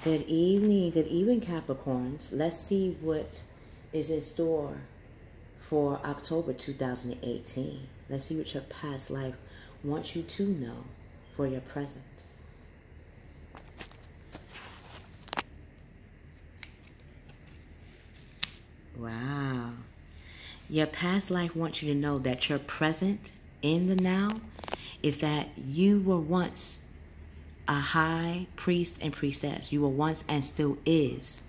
Good evening, Capricorns. Let's see what is in store for October 2018. Let's see what your past life wants you to know for your present. Wow. Your past life wants you to know that your present in the now is that you were once a high priest and priestess. You were once and still is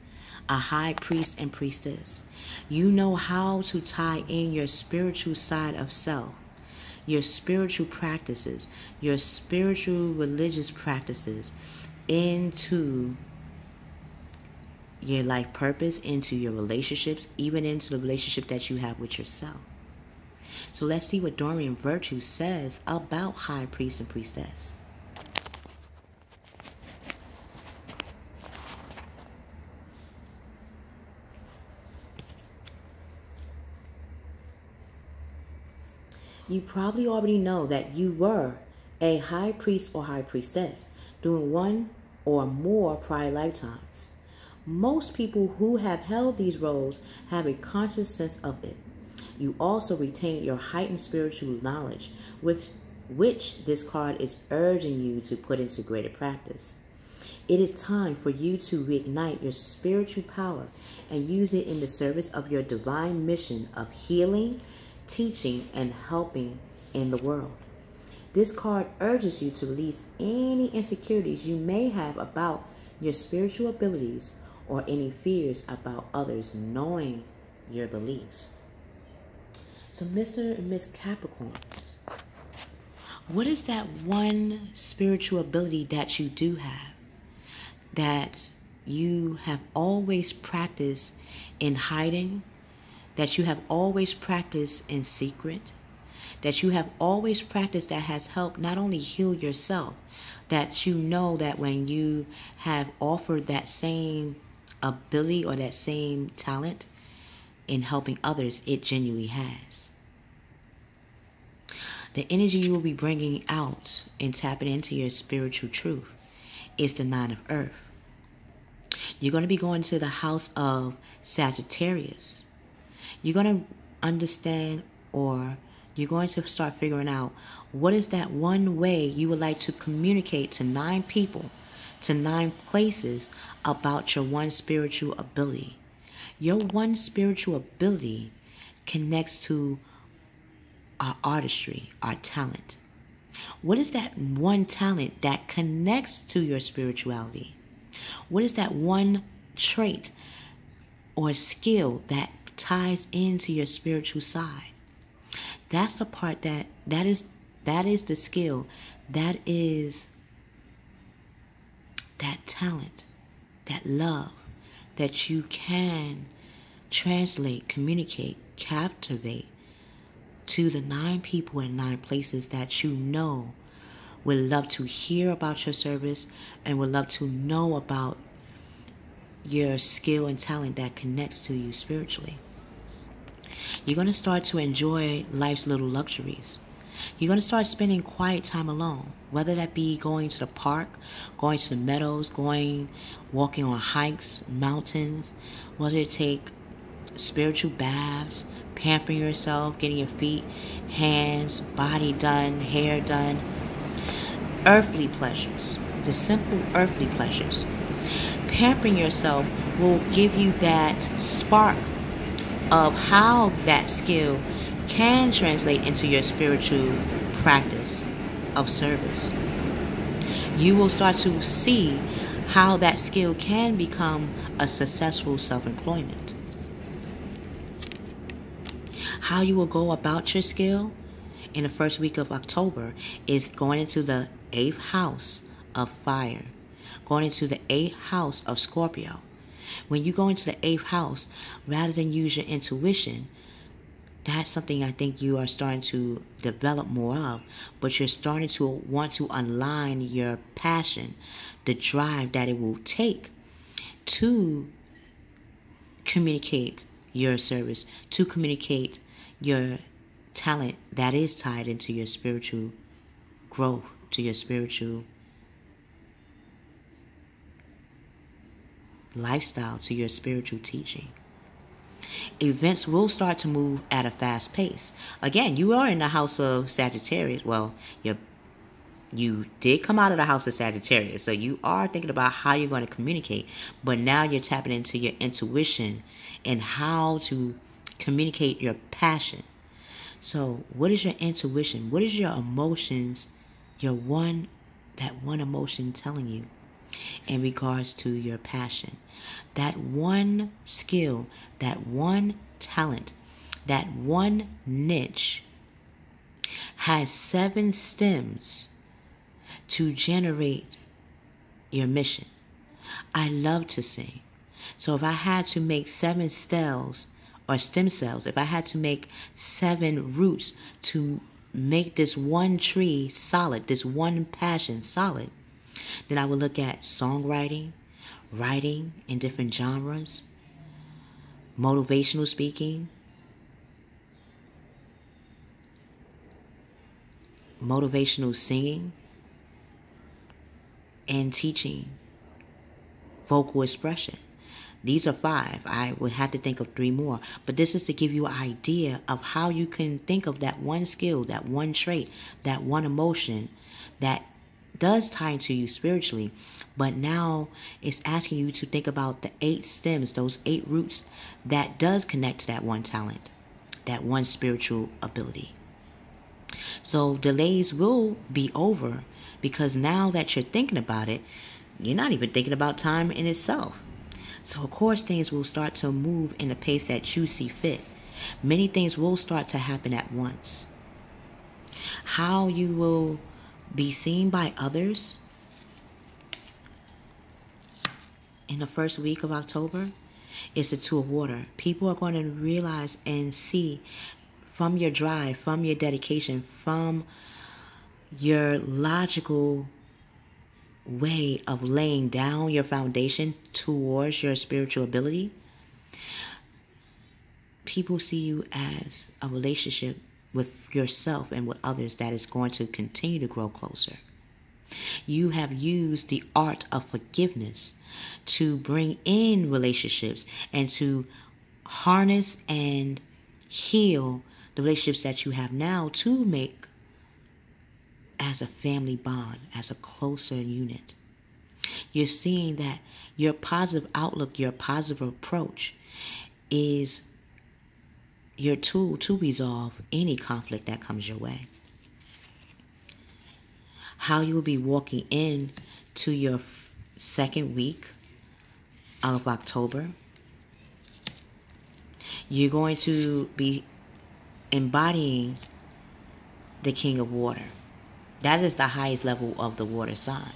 a high priest and priestess. You know how to tie in your spiritual side of self, your spiritual practices, your spiritual religious practices into your life purpose, into your relationships, even into the relationship that you have with yourself. So let's see what Dorian Virtue says about high priest and priestess. You probably already know that you were a high priest or high priestess during one or more prior lifetimes. Most people who have held these roles have a conscious sense of it. You also retain your heightened spiritual knowledge, which this card is urging you to put into greater practice. It is time for you to reignite your spiritual power and use it in the service of your divine mission of healing, teaching, and helping in the world. This card urges you to release any insecurities you may have about your spiritual abilities or any fears about others knowing your beliefs. So Mr. and Mrs Capricorns, what is that one spiritual ability that you do have that you have always practiced in hiding, that you have always practiced in secret, that you have always practiced that has helped not only heal yourself, that you know that when you have offered that same ability or that same talent in helping others, it genuinely has. The energy you will be bringing out and tapping into your spiritual truth is the Nine of Earth. You're going to be going to the house of Sagittarius. You're going to understand, or you're going to start figuring out what is that one way you would like to communicate to 9 people, to 9 places about your one spiritual ability. Your one spiritual ability connects to our artistry, our talent. What is that one talent that connects to your spirituality? What is that one trait or skill that ties into your spiritual side? That's the part that is the skill, that is that talent, that love that you can translate, communicate, captivate to the 9 people in 9 places that you know would love to hear about your service and would love to know about your skill and talent that connects to you spiritually. You're going to start to enjoy life's little luxuries. You're going to start spending quiet time alone, whether that be going to the park, going to the meadows, walking on hikes, mountains, whether it take spiritual baths, pampering yourself, getting your feet, hands, body done, hair done. Earthly pleasures, the simple earthly pleasures. Pampering yourself will give you that spark of how that skill can translate into your spiritual practice of service. You will start to see how that skill can become a successful self-employment. How you will go about your skill in the first week of October is going into the 8th house of fire, going into the 8th house of Scorpio. When you go into the 8th house, rather than use your intuition, that's something I think you are starting to develop more of, but you're starting to want to align your passion, the drive that it will take to communicate your service, to communicate your talent that is tied into your spiritual growth, to your spiritual lifestyle, to your spiritual teaching. Events will start to move at a fast pace. Again, you are in the house of Sagittarius. Well, you did come out of the house of Sagittarius, so you are thinking about how you're going to communicate. But now you're tapping into your intuition and how to communicate your passion. So what is your intuition? What is your emotions, that one emotion telling you in regards to your passion? That one skill, that one talent, that one niche has 7 stems to generate your mission. I love to sing. So if I had to make 7 cells or stem cells, if I had to make 7 roots to make this one tree solid, this one passion solid, then I would look at songwriting, writing in different genres, motivational speaking, motivational singing, and teaching vocal expression. These are 5. I would have to think of 3 more. But this is to give you an idea of how you can think of that one skill, that one trait, that one emotion that does tie into you spiritually. But now it's asking you to think about the 8 stems, those 8 roots that does connect to that one talent, that one spiritual ability. So delays will be over because now that you're thinking about it, you're not even thinking about time in itself. So of course things will start to move in a pace that you see fit. Many things will start to happen at once. How you will be seen by others in the first week of October is the 2 of water. People are going to realize and see from your drive, from your dedication, from your logical way of laying down your foundation towards your spiritual ability. People see you as a relationship with yourself and with others that is going to continue to grow closer. You have used the art of forgiveness to bring in relationships and to harness and heal the relationships that you have now to make as a family bond, as a closer unit. You're seeing that your positive outlook, your positive approach is your tool to resolve any conflict that comes your way. How you will be walking in to your 2nd week of October. You're going to be embodying the King of Water. That is the highest level of the water sign.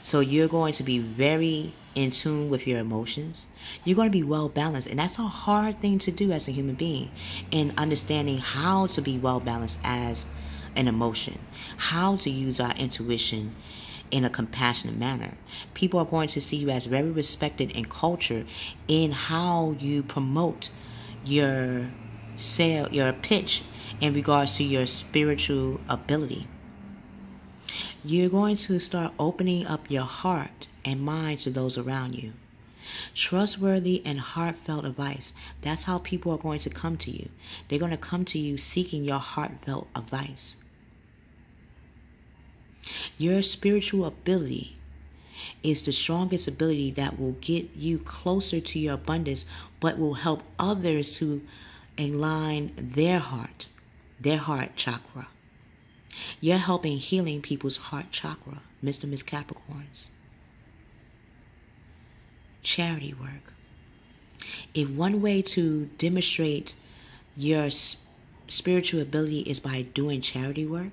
So you're going to be very in tune with your emotions. You're going to be well balanced. And that's a hard thing to do as a human being, in understanding how to be well balanced as an emotion, how to use our intuition in a compassionate manner. People are going to see you as very respected in culture in how you promote your sale, your pitch in regards to your spiritual ability. You're going to start opening up your heart and mind to those around you. Trustworthy and heartfelt advice. That's how people are going to come to you. They're going to come to you seeking your heartfelt advice. Your spiritual ability is the strongest ability that will get you closer to your abundance, but will help others to align their heart chakra. You're helping healing people's heart chakra, Mr and Mrs Capricorns. Charity work. If one way to demonstrate your spiritual ability is by doing charity work,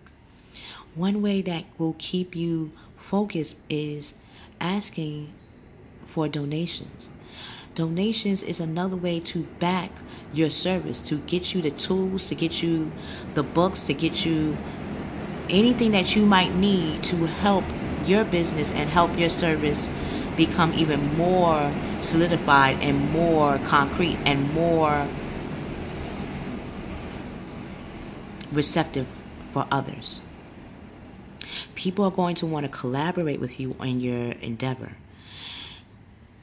one way that will keep you focused is asking for donations. Donations is another way to back your service, to get you the tools, to get you the books, to get you anything that you might need to help your business and help your service become even more solidified and more concrete and more receptive for others. People are going to want to collaborate with you on your endeavor.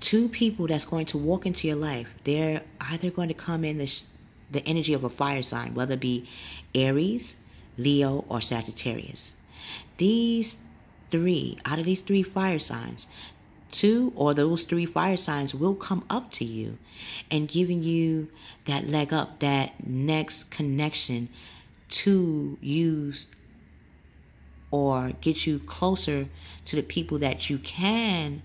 Two people that's going to walk into your life, they're either going to come in the energy of a fire sign, whether it be Aries, Leo, or Sagittarius. Out of these three fire signs, two or those three fire signs will come up to you and giving you that leg up, that next connection to use or get you closer to the people that you can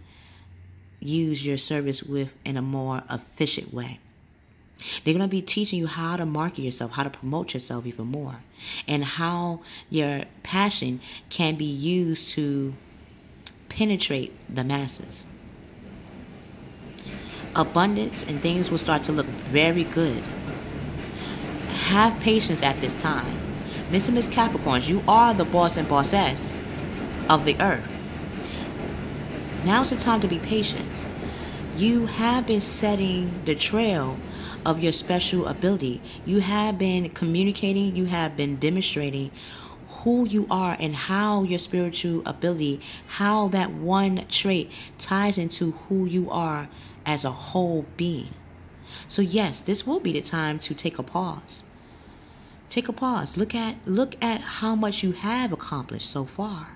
use your service with in a more efficient way. They're going to be teaching you how to market yourself, how to promote yourself even more, and how your passion can be used to penetrate the masses. Abundance and things will start to look very good. Have patience at this time. Mr. and Mrs Capricorns, you are the boss and bossess of the earth. Now's the time to be patient. You have been setting the trail of your special ability. You have been communicating, you have been demonstrating who you are and how your spiritual ability, how that one trait ties into who you are as a whole being. So yes, this will be the time to take a pause. Take a pause. Look at how much you have accomplished so far.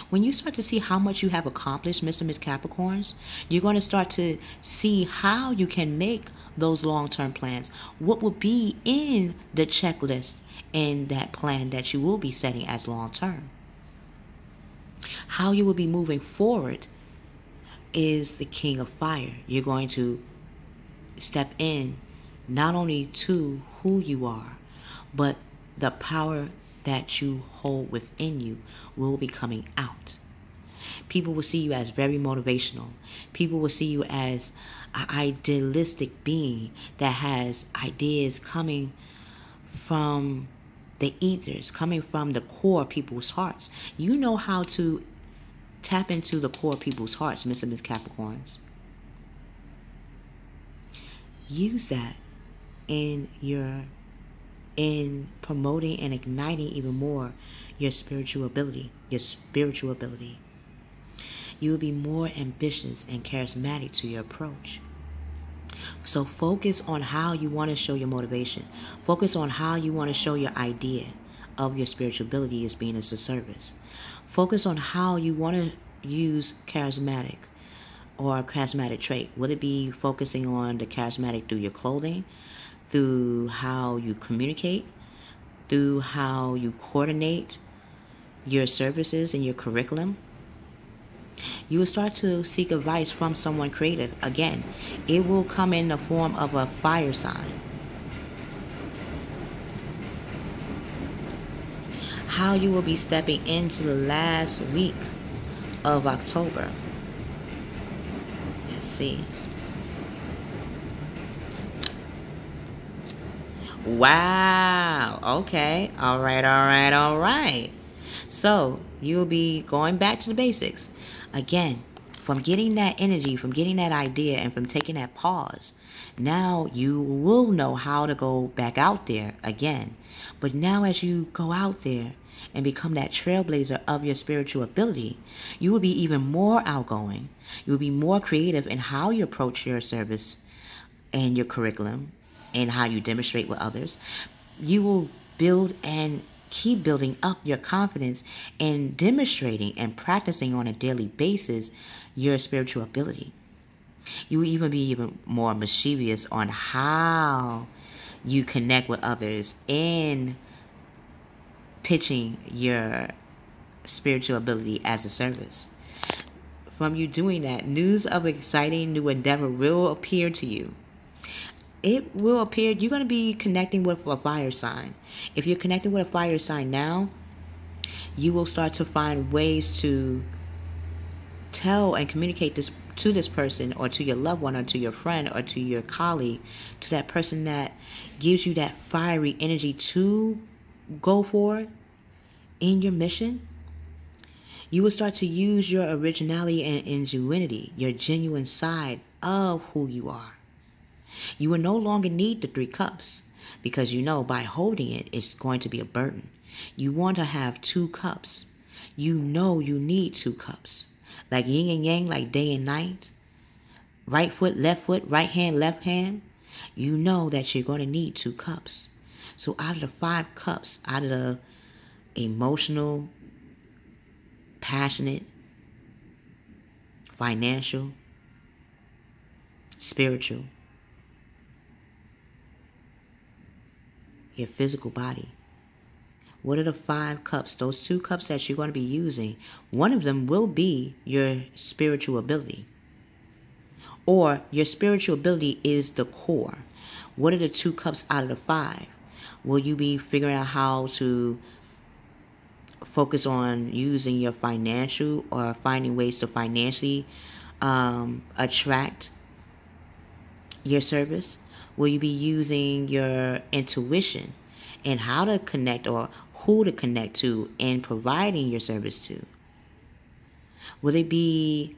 When you start to see how much you have accomplished, Mr. and Ms Capricorns, you're going to start to see how you can make those long-term plans. What will be in the checklist and that plan that you will be setting as long-term. How you will be moving forward is the King of Fire. You're going to step in not only to who you are, but the power that you hold within you will be coming out. People will see you as very motivational. People will see you as an idealistic being that has ideas coming from the ethers, coming from the core people's hearts. You know how to tap into the core people's hearts, Mr. and Ms Capricorns. Use that in promoting and igniting even more your spiritual ability. You will be more ambitious and charismatic to your approach. So focus on how you want to show your motivation. Focus on how you want to show your idea of your spiritual ability as being as a service. Focus on how you want to use charismatic or a charismatic trait. Would it be focusing on the charismatic through your clothing, through how you communicate, through how you coordinate your services and your curriculum? You will start to seek advice from someone creative. Again, it will come in the form of a fire sign. How you will be stepping into the last week of October. Let's see. Wow. Okay. All right. So you'll be going back to the basics. Again, from getting that energy, from getting that idea, and from taking that pause, now you will know how to go back out there again. But now as you go out there and become that trailblazer of your spiritual ability, you will be even more outgoing. You will be more creative in how you approach your service and your curriculum and how you demonstrate with others. You will build and keep building up your confidence in demonstrating and practicing on a daily basis your spiritual ability. You will even be even more mischievous on how you connect with others in pitching your spiritual ability as a service. From you doing that, news of exciting new endeavor will appear to you. It will appear you're going to be connecting with a fire sign. If you're connecting with a fire sign now, you will start to find ways to tell and communicate this to this person or to your loved one or to your friend or to your colleague, to that person that gives you that fiery energy to go for in your mission. You will start to use your originality and ingenuity, your genuine side of who you are. You will no longer need the 3 cups because you know by holding it, it's going to be a burden. You want to have 2 cups. You know you need 2 cups. Like yin and yang, like day and night. right foot, right hand, left hand, you know that you're going to need 2 cups. So out of the 5 cups, out of the emotional, passionate, financial, spiritual, your physical body, what are the 5 cups? Those 2 cups that you're going to be using, one of them will be your spiritual ability. Or your spiritual ability is the core. What are the 2 cups out of the 5? Will you be figuring out how to focus on using your financial or finding ways to financially attract your service? Will you be using your intuition and how to connect or who to connect to and providing your service to? Will it be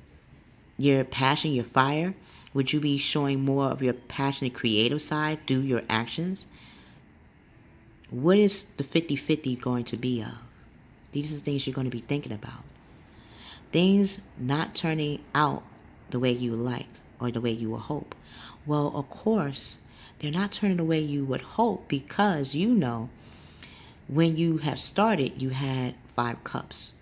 your passion, your fire? Would you be showing more of your passionate creative side through your actions? What is the 50-50 going to be of? These are the things you're going to be thinking about. Things not turning out the way you would like or the way you would hope. Well, of course, they're not turning the way you would hope because you know when you have started, you had 5 cups.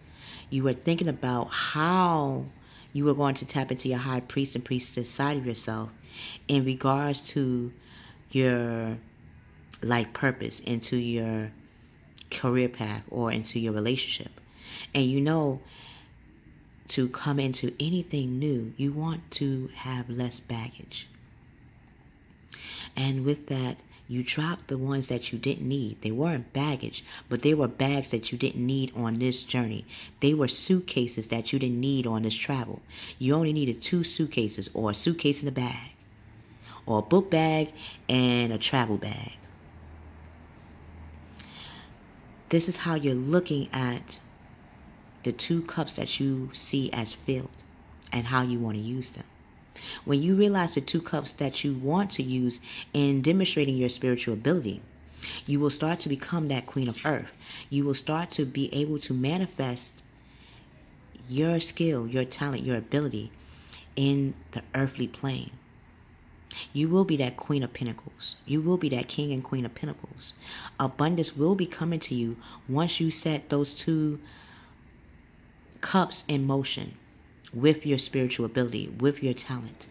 You were thinking about how you were going to tap into your high priest and priestess side of yourself in regards to your life purpose, into your career path, or into your relationship. And you know, to come into anything new, you want to have less baggage. And with that, you dropped the ones that you didn't need. They weren't baggage, but they were bags that you didn't need on this journey. They were suitcases that you didn't need on this travel. You only needed 2 suitcases, or a suitcase and a bag, or a book bag and a travel bag. This is how you're looking at the 2 cups that you see as filled and how you want to use them. When you realize the 2 cups that you want to use in demonstrating your spiritual ability, you will start to become that queen of earth. You will start to be able to manifest your skill, your talent, your ability in the earthly plane. You will be that queen of pentacles. You will be that king and queen of pentacles. Abundance will be coming to you once you set those 2 cups in motion with your spiritual ability, with your talent.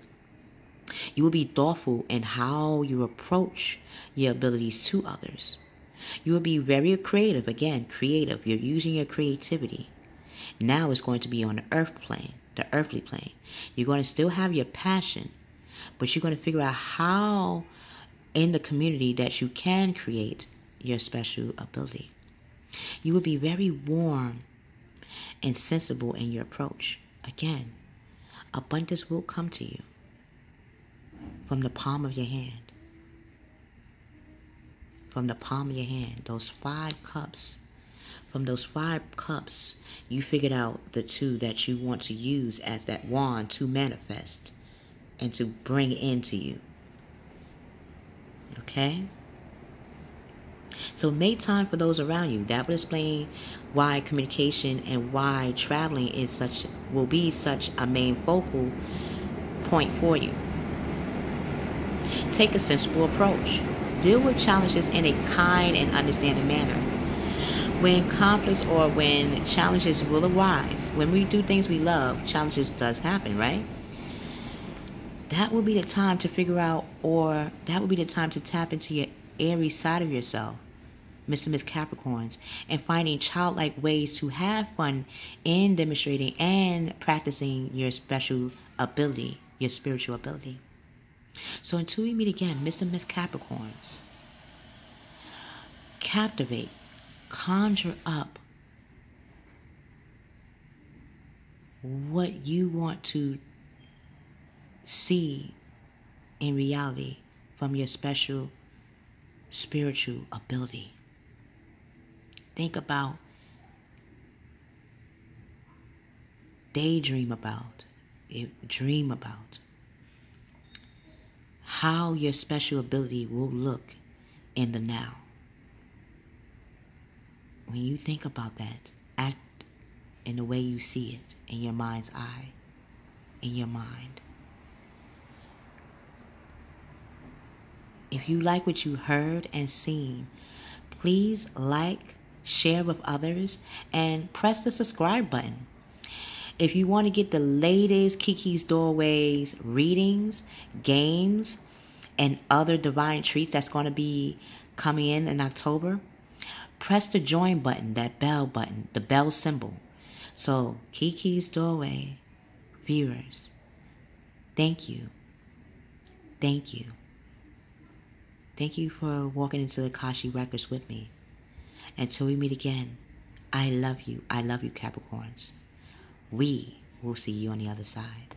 You will be thoughtful in how you approach your abilities to others. You will be very creative. Again, creative. You're using your creativity. Now it's going to be on the earth plane, the earthly plane. You're going to still have your passion, but you're going to figure out how in the community that you can create your special ability. You will be very warm and sensible in your approach. Again, abundance will come to you from the palm of your hand. From the palm of your hand, those 5 cups. From those 5 cups, you figured out the 2 that you want to use as that wand to manifest and to bring into you. Okay? So make time for those around you. That would explain why communication and why traveling will be such a main focal point for you. Take a sensible approach. Deal with challenges in a kind and understanding manner. When conflicts or when challenges will arise, when we do things we love, challenges does happen, right? That will be the time to figure out, or that will be the time to tap into your airy side of yourself, Mr. and Mrs Capricorns, and finding childlike ways to have fun in demonstrating and practicing your special ability, your spiritual ability. So until we meet again, Mr. and Mrs Capricorns, captivate, conjure up what you want to see in reality from your special spiritual ability. Think about, daydream about, dream about how your special ability will look in the now. When you think about that, act in the way you see it in your mind's eye, in your mind. If you like what you heard and seen, please like, share with others, and press the subscribe button. If you want to get the latest Kiki's Doorways readings, games, and other divine treats that's going to be coming in October, press the join button, that bell button, the bell symbol. So, Kiki's Doorway viewers, thank you. Thank you. Thank you for walking into the Kashi Records with me. Until we meet again, I love you. I love you, Capricorns. We will see you on the other side.